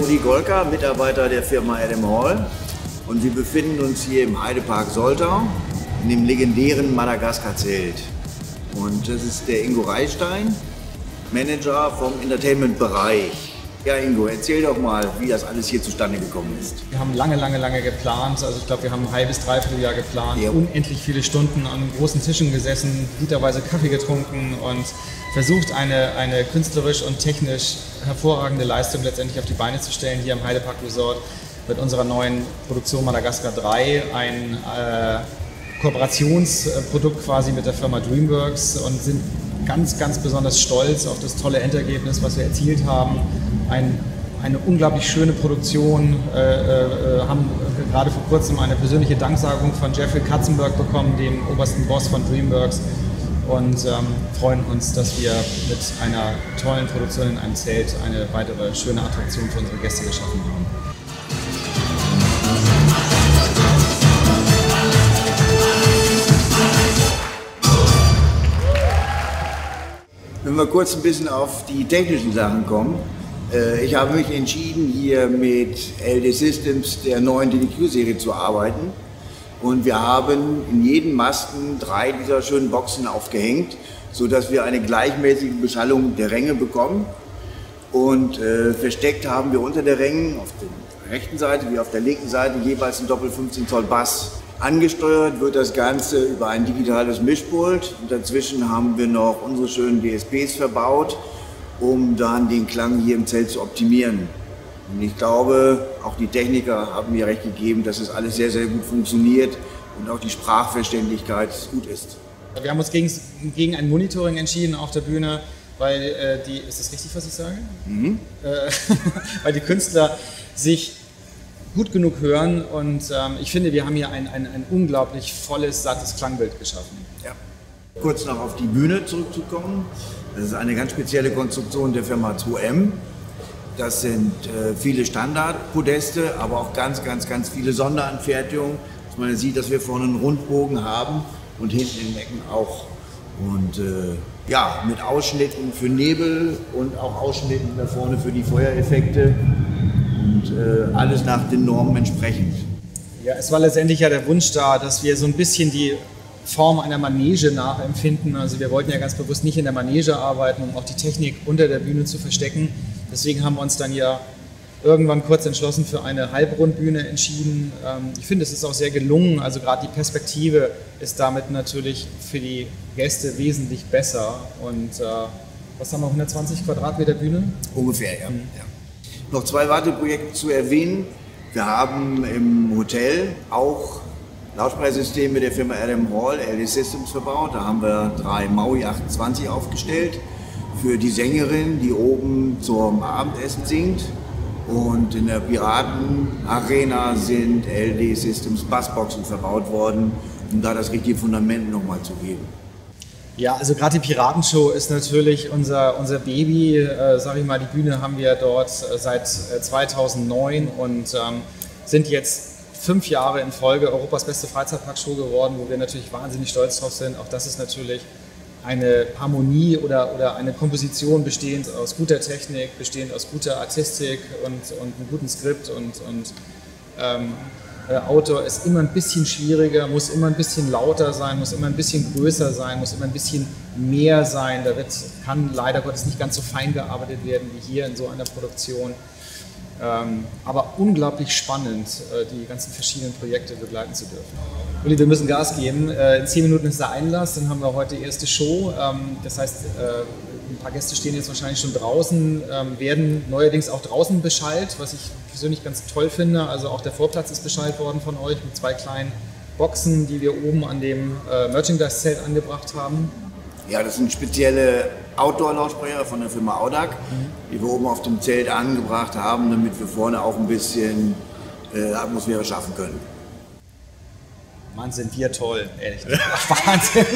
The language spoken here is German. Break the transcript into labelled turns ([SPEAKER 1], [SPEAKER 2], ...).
[SPEAKER 1] Uli Golka, Mitarbeiter der Firma Adam Hall, und wir befinden uns hier im Heidepark Soltau in dem legendären Madagaskar-Zelt. Und das ist der Ingo Reichstein, Manager vom Entertainment-Bereich. Ja, Ingo, erzähl doch mal, wie das alles hier zustande gekommen ist.
[SPEAKER 2] Wir haben lange geplant. Also ich glaube, wir haben ein halbes, dreiviertel Jahr geplant,
[SPEAKER 1] ja.
[SPEAKER 2] Unendlich viele Stunden an großen Tischen gesessen, literweise Kaffee getrunken und versucht, eine künstlerisch und technisch hervorragende Leistung letztendlich auf die Beine zu stellen hier im Heidepark Resort mit unserer neuen Produktion Madagaskar 3, ein Kooperationsprodukt quasi mit der Firma DreamWorks, und sind ganz besonders stolz auf das tolle Endergebnis, was wir erzielt haben. Eine unglaublich schöne Produktion, haben gerade vor kurzem eine persönliche Danksagung von Jeffrey Katzenberg bekommen, dem obersten Boss von DreamWorks, und freuen uns, dass wir mit einer tollen Produktion in einem Zelt eine weitere schöne Attraktion für unsere Gäste geschaffen haben.
[SPEAKER 1] Wenn wir kurz ein bisschen auf die technischen Sachen kommen. Ich habe mich entschieden, hier mit LD Systems der neuen DDQ-Serie zu arbeiten. Und wir haben in jedem Masten 3 dieser schönen Boxen aufgehängt, sodass wir eine gleichmäßige Beschallung der Ränge bekommen. Und versteckt haben wir unter der Rängen auf der rechten Seite wie auf der linken Seite jeweils ein Doppel 15 Zoll Bass. Angesteuert wird das Ganze über ein digitales Mischpult, und dazwischen haben wir noch unsere schönen DSPs verbaut, um dann den Klang hier im Zelt zu optimieren. Und ich glaube, auch die Techniker haben mir recht gegeben, dass es alles sehr gut funktioniert und auch die Sprachverständlichkeit gut ist.
[SPEAKER 2] Wir haben uns gegen ein Monitoring entschieden auf der Bühne, weil ist das richtig, was ich sage? Mhm. Weil die Künstler sich gut genug hören, und ich finde, wir haben hier ein unglaublich volles, sattes Klangbild geschaffen.
[SPEAKER 1] Ja. Kurz noch auf die Bühne zurückzukommen. Das ist eine ganz spezielle Konstruktion der Firma 2M. Das sind viele Standardpodeste, aber auch ganz viele Sonderanfertigungen, dass man sieht, dass wir vorne einen Rundbogen haben und hinten in den Ecken auch. Und ja, mit Ausschnitten für Nebel und auch Ausschnitten da vorne für die Feuereffekte. Und alles nach den Normen entsprechend.
[SPEAKER 2] Ja, es war letztendlich ja der Wunsch da, dass wir so ein bisschen die Form einer Manege nachempfinden. Also wir wollten ja ganz bewusst nicht in der Manege arbeiten, um auch die Technik unter der Bühne zu verstecken. Deswegen haben wir uns dann ja irgendwann kurz entschlossen für eine Halbrundbühne entschieden. Ich finde, es ist auch sehr gelungen. Also gerade die Perspektive ist damit natürlich für die Gäste wesentlich besser. Und was haben wir, 120 Quadratmeter Bühne?
[SPEAKER 1] Ungefähr, ja. Ja. Noch 2 weitere Projekte zu erwähnen. Wir haben im Hotel auch Lautsprechersysteme der Firma Adam Hall, LD Systems, verbaut. Da haben wir 3 Maui 28 aufgestellt für die Sängerin, die oben zum Abendessen singt. Und in der Piratenarena sind LD Systems Bassboxen verbaut worden, um da das richtige Fundament nochmal zu geben.
[SPEAKER 2] Ja, also gerade die Piratenshow ist natürlich unser Baby. Sag ich mal, die Bühne haben wir dort seit 2009 und sind jetzt 5 Jahre in Folge Europas beste Freizeitparkshow geworden, wo wir natürlich wahnsinnig stolz drauf sind. Auch das ist natürlich eine Harmonie oder eine Komposition bestehend aus guter Technik, bestehend aus guter Artistik und einem guten Skript und Outdoor ist immer ein bisschen schwieriger, muss immer ein bisschen lauter sein, muss immer ein bisschen größer sein, muss immer ein bisschen mehr sein. Da kann leider Gottes nicht ganz so fein gearbeitet werden wie hier in so einer Produktion. Aber unglaublich spannend, die ganzen verschiedenen Projekte begleiten zu dürfen. Uli, wir müssen Gas geben. In 10 Minuten ist der Einlass, dann haben wir heute die erste Show. Das heißt, ein paar Gäste stehen jetzt wahrscheinlich schon draußen, werden neuerdings auch draußen beschallt, was ich persönlich ganz toll finde. Also auch der Vorplatz ist beschallt worden von euch mit 2 kleinen Boxen, die wir oben an dem Merchandise-Zelt angebracht haben.
[SPEAKER 1] Ja, das sind spezielle Outdoor-Lautsprecher von der Firma Audac, die wir oben auf dem Zelt angebracht haben, damit wir vorne auch ein bisschen Atmosphäre schaffen können.
[SPEAKER 2] Mann, sind wir toll, ehrlich. Wahnsinn.